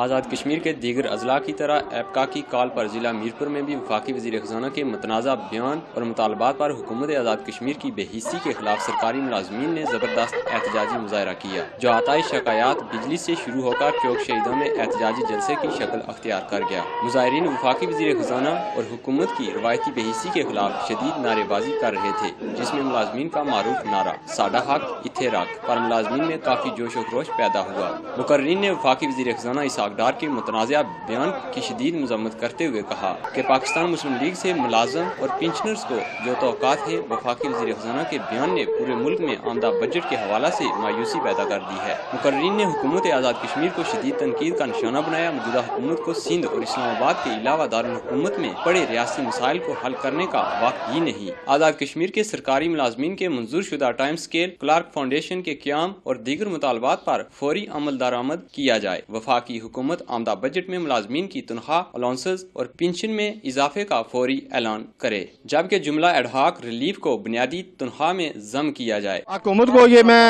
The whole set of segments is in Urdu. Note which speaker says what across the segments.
Speaker 1: آزاد کشمیر کے دیگر اضلاع کی طرح ایپکا کی کال پر ضلع میرپور میں بھی وفاقی وزیر خزانہ کے متنازع بیان اور مطالبات پر حکومت آزاد کشمیر کی بے حسی کے خلاف سرکاری ملازمین نے زبردست احتجاجی مظاہرہ کیا، جو آتائی شکایات بجلی سے شروع ہو کر چوک شہیدوں میں احتجاجی جلسے کی شکل اختیار کر گیا۔ مظاہرین وفاقی وزیر خزانہ اور حکومت کی روایتی بے حسی کے خلاف شدید نعرے بازی کر رہے تھے، جس میں ملازمین کا معروف نعرہ "ساڈا حق اتھے رکھ" پر ملازمین میں کافی جوش و خروش پیدا ہوا۔ مقررین نے وفاقی وزیر خزانہ اسحاق ڈار کے متنازع بیان کی شدید مذمت کرتے ہوئے کہا کہ پاکستان مسلم لیگ سے ملازم اور پنشنرز کو جو توقعات ہیں، وفاقی وزیر خزانہ کے بیان نے پورے ملک میں آمدہ بجٹ کے حوالہ سے مایوسی پیدا کر دی ہے۔ مقررین نے حکومت آزاد کشمیر کو شدید تنقید کا نشانہ بنایا۔ موجودہ حکومت کو سندھ اور اسلام آباد کے علاوہ دارالحکومت میں بڑے ریاستی مسائل کو حل کرنے کا وقت ہی نہیں۔ آزاد کشمیر کے سرکاری ملازمین کے منظور شدہ ٹائم اسکیل، کلارک فاؤنڈیشن کے قیام اور دیگر مطالبات پر فوری عمل درآمد کیا جائے۔ وفاقی حکومت آمدہ بجٹ میں ملازمین کی تنخواہ، الاؤنسز اور پنشن میں اضافے کا فوری اعلان کرے، جبکہ جملہ ایڈ ہاک ریلیف کو بنیادی تنخواہ میں ضم کیا جائے۔
Speaker 2: حکومت کو یہ میں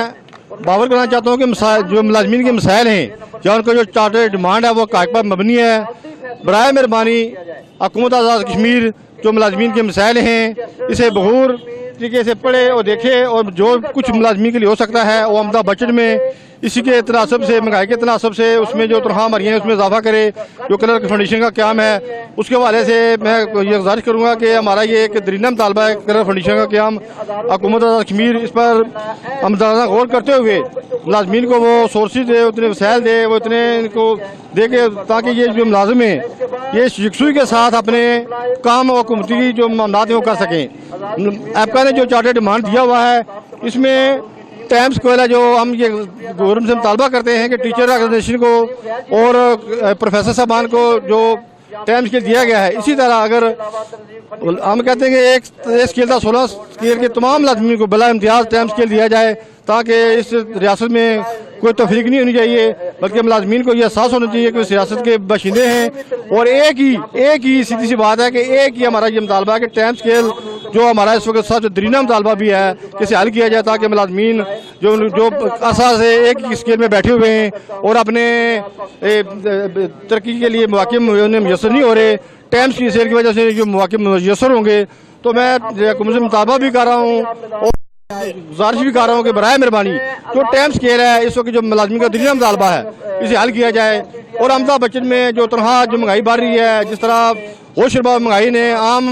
Speaker 2: باور کرنا چاہتا ہوں کہ جو ملازمین کے مسائل ہیں یا ان کا جو چارٹر ڈیمانڈ ہے وہ حقائق پر مبنی ہے۔ برائے مہربانی حکومت آزاد کشمیر جو ملازمین کے مسائل ہیں اسے بغور طریقے سے پڑھے اور دیکھے، اور جو کچھ ملازمین کے لیے ہو سکتا ہے وہ آمدہ بجٹ میں اسی کے تناسب سے، مہنگائی کے تناسب سے اس میں جو تنخواہ مری ہیں اس میں اضافہ کرے۔ جو کلرک فاؤنڈیشن کا قیام ہے اس کے حوالے سے میں یہ گزارش کروں گا کہ ہمارا یہ ایک درینہ مطالبہ ہے کلرک فاؤنڈیشن کا قیام۔ حکومت آزاد کشمیر اس پر ہمدردانہ غور کرتے ہوئے ملازمین کو وہ سورسز دے، اتنے وسائل دے، وہ اتنے ان کو دے کے تاکہ یہ جو ملازم ہیں یہ یکسوئی کے ساتھ اپنے کام اور حکومتی کی جو معاملات ہیں وہ کر سکیں۔ ایپکا نے جو چارٹر ڈیمانڈ دیا ہوا ہے اس میں ٹائم اسکیل ہے، جو ہم یہ گورنمنٹ سے مطالبہ کرتے ہیں کہ ٹیچر آرگنائزیشن کو اور پروفیسر صاحبان کو جو ٹائم اسکیل دیا گیا ہے، اسی طرح اگر ہم کہتے ہیں کہ ایک اسکیل تھا 16 اسکیل کے تمام ملازمین کو بلا امتیاز ٹائم اسکیل دیا جائے، تاکہ اس ریاست میں کوئی تفریق نہیں ہونی چاہیے، بلکہ ملازمین کو یہ احساس ہونا چاہیے کہ اس ریاست کے باشندے ہیں۔ اور ایک ہی سیدھی سی بات ہے کہ ایک ہی ہمارا یہ مطالبہ ہے کہ ٹائم اسکیل جو ہمارا اس وقت سب سے درینہ مطالبہ بھی ہے کہ اسے حل کیا جائے، تاکہ ملازمین جو عرصہ سے ایک ہی اسکیل میں بیٹھے ہوئے ہیں اور اپنے ترقی کے لیے مواقع انہیں میسر نہیں ہو رہے، ٹائم اسکیل کی وجہ سے جو مواقع میسر ہوں گے۔ تو میں حکومت سے مطالبہ بھی کر رہا ہوں اور گزارش بھی کر رہا ہوں کہ برائے مہربانی جو ٹائم اسکیل ہے اس وقت جو ملازمین کا درینہ مطالبہ ہے اسے حل کیا جائے، اور آمدہ بجٹ میں جو تنخواہ جو مہنگائی بڑھ رہی ہے، جس طرح ہوش ربا مہنگائی نے عام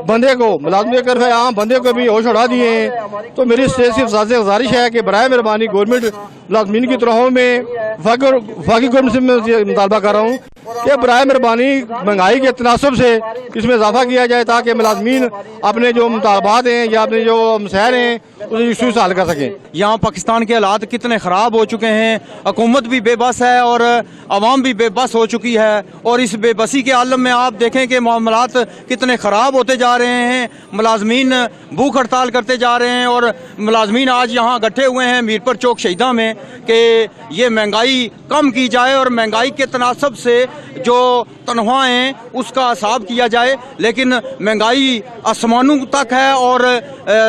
Speaker 2: بندے کو، ملازم کے طرف عام بندے کو بھی ہوش اڑا دیے ہیں، تو میری صرف گزارش ہے کہ برائے مہربانی گورنمنٹ ملازمین کی تنخواہوں میں وفاقی گورنمنٹ سے میں مطالبہ کر رہا ہوں کہ برائے مہربانی مہنگائی کے تناسب سے اس میں اضافہ کیا جائے، تاکہ ملازمین اپنے جو مطالبات ہیں یا اپنے جو مسائل ہیں اسے یکسوئی سے حل کر سکیں۔
Speaker 3: یہاں پاکستان کے حالات کتنے خراب ہو چکے ہیں، حکومت بھی بے بس ہے اور عوام بھی بے بس ہو چکی ہے، اور اس بے بسی کے عالم میں آپ دیکھیں کہ معاملات کتنے خراب ہوتے جا رہے ہیں۔ ملازمین بھوک ہڑتال کرتے جا رہے ہیں، اور ملازمین آج یہاں اکٹھے ہوئے ہیں میرپور چوک شہیداں میں کہ یہ مہنگائی کم کی جائے اور مہنگائی کے تناسب سے جو تنخواہیں اس کا حساب کیا جائے، لیکن مہنگائی آسمانوں تک ہے اور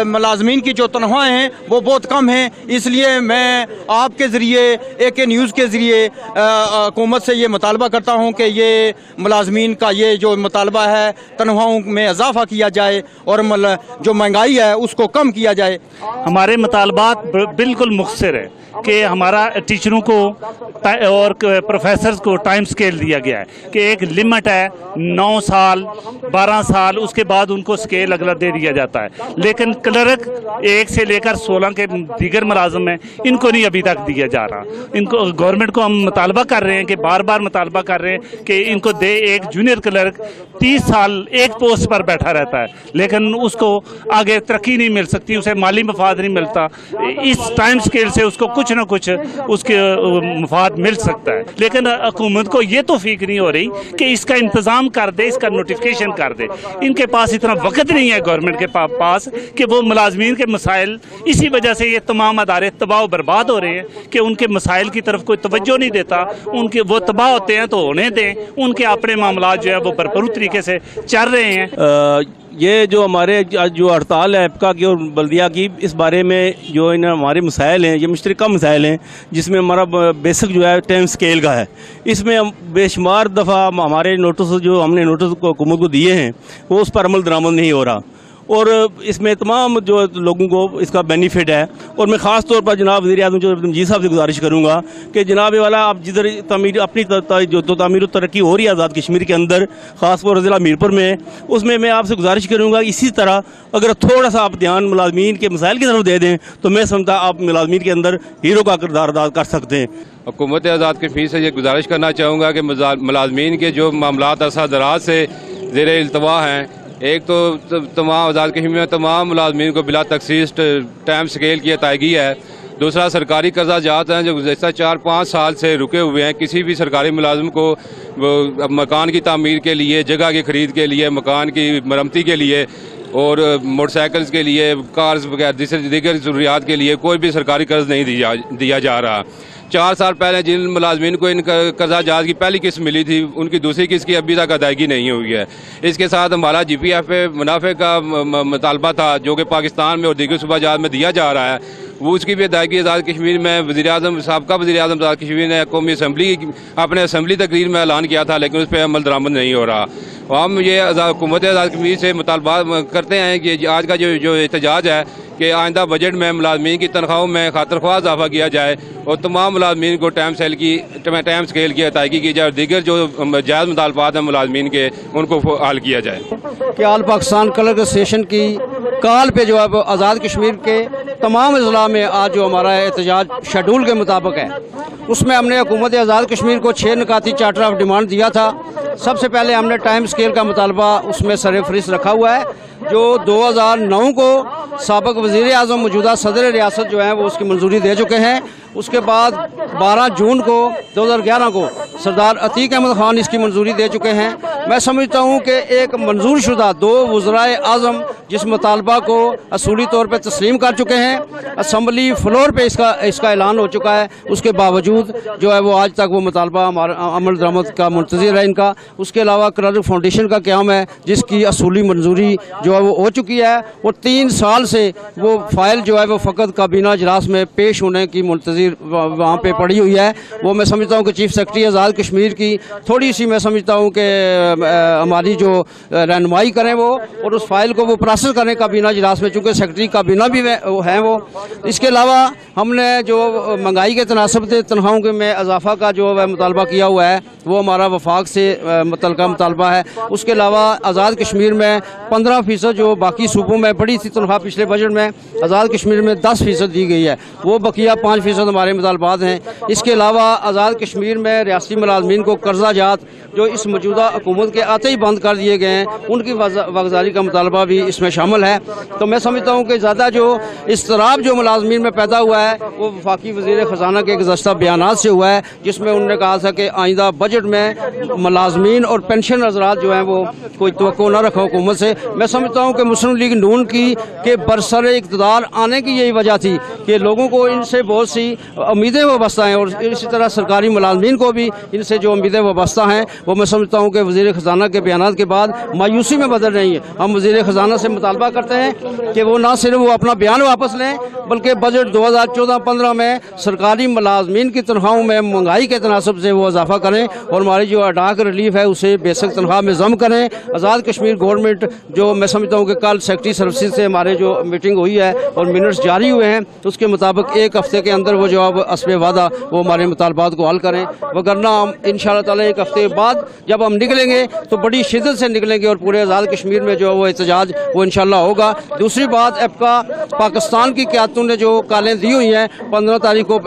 Speaker 3: ملازمین کی جو تنخواہیں ہیں وہ بہت کم ہیں۔ اس لیے میں آپ کے ذریعے AK نیوز کے ذریعے حکومت سے یہ مطالبہ کرتا ہوں کہ یہ ملازمین کا یہ جو مطالبہ ہے تنخواہوں میں اضافہ کیا جائے اور جو مہنگائی ہے اس کو کم کیا جائے۔
Speaker 4: ہمارے مطالبات بالکل مختصر ہے کہ ہمارا ٹیچروں کو اور پروفیسرز کو ٹائم اسکیل دیا گیا ہے کہ ایک لمٹ ہے 9 سال 12 سال، اس کے بعد ان کو اسکیل اگلا دے دیا جاتا ہے، لیکن کلرک 1 سے لے کر 16 کے دیگر ملازم ہیں ان کو نہیں ابھی تک دیا جا رہا۔ ان کو گورنمنٹ کو ہم مطالبہ کر رہے ہیں کہ بار مطالبہ کر رہے ہیں کہ ان کو دے۔ ایک جونیئر کلرک 30 سال ایک پوسٹ پر بیٹھا رہتا ہے، لیکن اس کو آگے ترقی نہیں مل سکتی، اسے مالی مفاد نہیں ملتا۔ اس ٹائم اسکیل سے اس کو کچھ نہ کچھ اس کے مفاد مل سکتا ہے، لیکن حکومت کو یہ توفیق نہیں ہو رہی کہ اس کا انتظام کر دے، اس کا نوٹیفیکیشن کر دے۔ ان کے پاس اتنا وقت نہیں ہے گورنمنٹ کے پاس کہ وہ ملازمین کے مسائل، اسی وجہ سے یہ تمام ادارے تباہ و برباد ہو رہے ہیں کہ ان کے مسائل کی طرف کوئی توجہ نہیں دیتا۔ ان کے وہ تباہ ہوتے ہیں تو ہونے دیں، ان کے اپنے معاملات جو ہے وہ بھرپور طریقے سے چل رہے ہیں۔
Speaker 5: یہ جو ہمارے جو ہڑتال ہے ایپکا کی اور بلدیہ کی، اس بارے میں جو ہمارے مسائل ہیں یہ مشترکہ مسائل ہیں، جس میں ہمارا بیسک جو ہے ٹائم سکیل کا ہے۔ اس میں ہم بے شمار دفعہ ہمارے نوٹس جو ہم نے نوٹس کو حکومت کو دیے ہیں وہ اس پر عمل درآمد نہیں ہو رہا، اور اس میں تمام جو لوگوں کو اس کا بینیفٹ ہے۔ اور میں خاص طور پر جناب وزیر اعظم جو مجید صاحب سے گزارش کروں گا کہ جناب والا آپ جدھر تعمیر اپنی جو تعمیر و ترقی ہو رہی ہے آزاد کشمیر کے اندر، خاص طور ضلع میرپور میں، اس میں آپ سے گزارش کروں گا اسی طرح اگر تھوڑا سا آپ دھیان ملازمین کے مسائل کی طرف دے دیں تو میں سمجھتا آپ ملازمین کے اندر ہیرو کا کردار ادا کر سکتے ہیں۔
Speaker 6: حکومت آزاد کشمیر سے یہ گزارش کرنا چاہوں گا کہ ملازمین کے جو معاملات عرصہ دراز سے زیر التوا ہیں، ایک تو تمام آزاد کشمیر میں تمام ملازمین کو بلا تخصیص ٹائم سکیل کی عطائیگی ہے۔ دوسرا سرکاری قرضہ جات ہیں جو گزشتہ 4-5 سال سے رکے ہوئے ہیں۔ کسی بھی سرکاری ملازم کو مکان کی تعمیر کے لیے، جگہ کی خرید کے لیے، مکان کی مرمتی کے لیے اور موٹر سائیکلز کے لیے، کارز وغیرہ دیگر ضروریات کے لیے کوئی بھی سرکاری قرض نہیں دیا جا رہا۔ 4 سال پہلے جن ملازمین کو ان قرضہ جات کی پہلی قسط ملی تھی ان کی دوسری قسط کی ابھی تک ادائیگی نہیں ہوئی ہے۔ اس کے ساتھ ہمارا جی پی ایف منافع کا مطالبہ تھا جو کہ پاکستان میں اور دیگر صوبہ جات میں دیا جا رہا ہے، وہ اس کی بھی ادائیگی آزاد کشمیر میں سابقہ وزیر اعظم آزاد کشمیر نے قومی اسمبلی اپنے اسمبلی تقریر میں اعلان کیا تھا، لیکن اس پہ عمل درآمد نہیں ہو رہا۔ ہم یہ حکومت آزاد کشمیر سے مطالبہ کرتے ہیں کہ آج کا جو احتجاج ہے کہ آئندہ بجٹ میں ملازمین کی تنخواہوں میں خاطر خواہ اضافہ کیا جائے اور تمام ملازمین کو ٹائم سکیل کی عطائیگی کی جائے اور دیگر جو جائز مطالبات ہیں ملازمین کے ان کو حل کیا جائے۔
Speaker 7: کہ آل پاکستان کلرک اسوسیشن کی کال پہ جو ہے وہ آزاد کشمیر کے تمام اضلاع میں آج جو ہمارا احتجاج شیڈول کے مطابق ہے، اس میں ہم نے حکومت آزاد کشمیر کو 6 نکاتی چارٹر آف ڈیمانڈ دیا تھا۔ سب سے پہلے ہم نے ٹائم سکیل کا مطالبہ اس میں سر فہرست رکھا ہوا ہے، جو 2009 کو سابق وزیر اعظم موجودہ صدر ریاست جو ہیں وہ اس کی منظوری دے چکے ہیں۔ اس کے بعد 12 جون کو 2011 کو سردار عتیق احمد خان اس کی منظوری دے چکے ہیں۔ میں سمجھتا ہوں کہ ایک منظور شدہ 2 وزرائے اعظم جس مطالبہ کو اصولی طور پہ تسلیم کر چکے ہیں، اسمبلی فلور پہ اس کا اعلان ہو چکا ہے، اس کے باوجود جو ہے وہ آج تک وہ مطالبہ ہمارا عمل درآمد کا منتظر ہے ان کا۔ اس کے علاوہ کلرک فاؤنڈیشن کا قیام ہے جس کی اصولی منظوری جو ہے وہ ہو چکی ہے، اور 3 سال سے وہ فائل جو ہے وہ فقط کابینہ اجلاس میں پیش ہونے کی منتظر وہاں پہ پڑی ہوئی ہے۔ وہ میں سمجھتا ہوں کہ چیف سیکرٹری آزاد کشمیر کی تھوڑی سی میں سمجھتا ہوں کہ ہماری جو رہنمائی کریں وہ، اور اس فائل کو وہ پروسیس کریں کابینہ اجلاس میں، چونکہ سیکرٹری کابینہ بھی ہیں وہ۔ اس کے علاوہ ہم نے جو مہنگائی کے تناسب سے تنخواہوں کے میں اضافہ کا جو مطالبہ کیا ہوا ہے وہ ہمارا وفاق سے متعلقہ مطالبہ ہے۔ اس کے علاوہ آزاد کشمیر میں 15% جو باقی صوبوں میں بڑی تھی تنخواہ پچھلے بجٹ میں، آزاد کشمیر میں 10% دی گئی ہے، وہ بقیہ 5% ہمارے مطالبات ہیں۔ اس کے علاوہ آزاد کشمیر میں ریاستی ملازمین کو قرضہ جات جو اس موجودہ حکومت کے آتے ہی بند کر دیے گئے ہیں، ان کی واگزاری کا مطالبہ بھی اس میں شامل ہے۔ تو میں سمجھتا ہوں کہ زیادہ جو اضطراب جو ملازمین میں پیدا ہوا ہے وہ وفاقی وزیر خزانہ کے گزشتہ بیانات سے ہوا ہے، جس میں انہوں نے کہا تھا کہ آئندہ بجٹ میں ملازمین اور پینشن حضرات جو ہیں وہ کوئی توقع نہ رکھا حکومت سے۔ میں سمجھتا ہوں کہ مسلم لیگ نون کی کہ برسر اقتدار آنے کی یہی وجہ تھی کہ لوگوں کو ان سے بہت سی امیدیں وابستہ ہیں، اور اسی طرح سرکاری ملازمین کو بھی ان سے جو امیدیں وابستہ ہیں وہ میں سمجھتا ہوں کہ وزیر خزانہ کے بیانات کے بعد مایوسی میں بدل رہی ہیں۔ ہم وزیر خزانہ سے مطالبہ کرتے ہیں کہ وہ نہ صرف وہ اپنا بیان واپس لیں بلکہ بجٹ 2014-15 میں سرکاری ملازمین کی تنخواہوں میں مہنگائی کے تناسب سے وہ اضافہ کریں، اور ہماری جو اڈاک ریلیف ہے اسے بیسک تنخواہ میں ضم کریں۔ آزاد کشمیر گورنمنٹ جو میں سمجھتا ہوں کہ کل سیکرٹری سروسز سے ہمارے جو میٹنگ ہوئی ہے اور منٹس جاری ہوئے ہیں، اس کے مطابق 1 ہفتے کے اندر وہ جواب حسب وعدہ وہ ہمارے مطالبات کو حل کریں، وگرنہ ہم انشاءاللہ تعالی 1 ہفتے بعد جب ہم نکلیں گے تو بڑی شدت سے نکلیں گے اور پورے آزاد کشمیر میں جو وہ احتجاج وہ انشاءاللہ ہوگا۔ دوسری بات، ایپکا پاکستان کی قیادتوں نے جو کالیں دی ہوئی ہیں، 15 تاریخ کو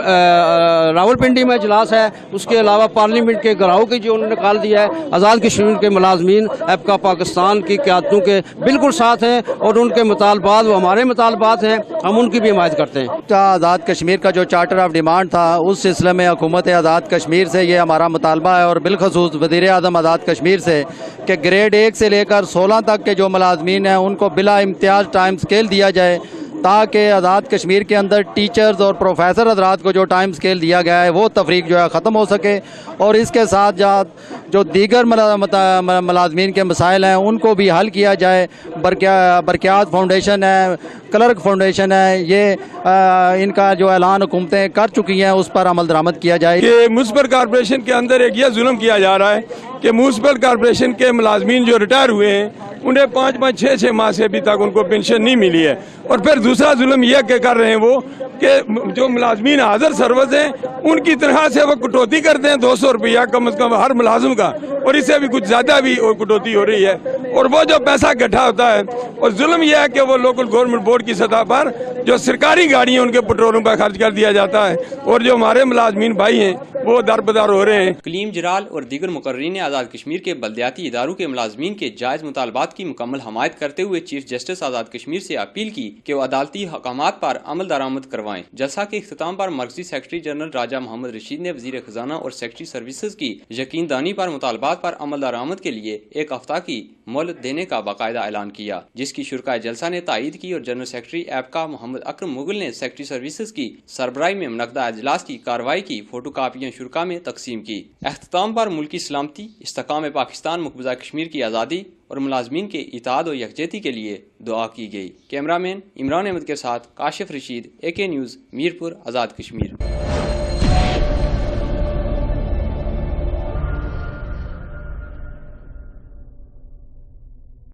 Speaker 7: راولپنڈی میں اجلاس ہے، اس کے علاوہ پارلیمنٹ کے گھراؤ کی جو انہوں نے کال دیا ہے، آزاد کشمیر کے ملازمین ایپکا پاکستان کی قیادتوں کے بالکل ساتھ ہیں، اور ان کے مطالبات وہ ہمارے مطالبات ہیں، ہم ان کی بھی حمایت کرتے ہیں۔
Speaker 8: آزاد کشمیر کا جو چارٹر آف ڈیمانڈ تھا اس سلسلے میں حکومت آزاد کشمیر سے یہ ہمارا مطالبہ ہے، اور بالخصوص وزیر اعظم آزاد کشمیر سے کہ گریڈ 1 سے لے کر 16 تک کے جو ملازمین ہیں ان کو بلا امتیاز ٹائم سکیل دیا جائے، تاکہ آزاد کشمیر کے اندر ٹیچرز اور پروفیسر حضرات کو جو ٹائم سکیل دیا گیا ہے وہ تفریق جو ہے ختم ہو سکے، اور اس کے ساتھ جو دیگر ملازمین کے مسائل ہیں ان کو بھی حل کیا جائے۔ برکیات فاؤنڈیشن ہے، کلرک فاؤنڈیشن ہے، یہ ان کا جو اعلان حکومتیں کر چکی ہیں اس پر عمل درآمد کیا جائے۔
Speaker 9: کہ میونسپل کارپوریشن کے اندر ایک یہ ظلم کیا جا رہا ہے کہ میونسپل کارپوریشن کے ملازمین جو ریٹائر ہوئے ہیں انہیں 5-5 6-6 ماہ سے ابھی تک ان کو پینشن نہیں ملی ہے، اور پھر دوسرا ظلم یہ کہ کر رہے ہیں وہ کہ جو ملازمین حاضر سروس ہیں ان کی تنخواہ سے وہ کٹوتی کرتے ہیں 200 روپیہ کم از کم ہر ملازم کا، اور اس سے بھی کچھ زیادہ بھی کٹوتی ہو رہی ہے، اور وہ جو پیسہ اکٹھا ہوتا ہے، اور ظلم یہ ہے کہ وہ لوکل گورنمنٹ بورڈ کی سطح پر جو سرکاری گاڑیاں ان کے پٹرولوں پر خرچ کر دیا جاتا ہے، اور جو ہمارے ملازمین بھائی ہیں وہ دربدر ہو رہے ہیں۔
Speaker 1: کلیم جرال اور دیگر مقررین نے آزاد کشمیر کے بلدیاتی اداروں کے ملازمین کے جائز مطالبات کی مکمل حمایت کرتے ہوئے چیف جسٹس آزاد کشمیر سے اپیل کی کہ وہ عدالتی حکامات پر عمل درآمد کروائیں۔ جلسہ کے اختتام پر مرکزی سیکرٹری جنرل راجہ محمد رشید نے وزیر خزانہ اور سیکرٹری سروسز کی یقین دہانی پر مطالبات پر عمل درآمد کے لیے 1 ہفتہ کی مہلت دینے کا باقاعدہ اعلان کیا، جس کی شرکائے جلسہ نے تائید کی، اور جنرل سیکرٹری ایپکا محمد اکرم مغل نے سیکرٹری سروسز کی سربراہی میں منعقدہ اجلاس کی کارروائی کی فوٹو کاپیاں شرکا میں تقسیم کی۔ اختتام پر ملکی سلامتی، استحکام پاکستان، مقبوضہ کشمیر کی آزادی اور ملازمین کے اتحاد و یکجہتی کے لیے دعا کی گئی۔ کیمرہ مین عمران احمد کے ساتھ کاشف رشید، AK نیوز، میرپور، آزاد کشمیر۔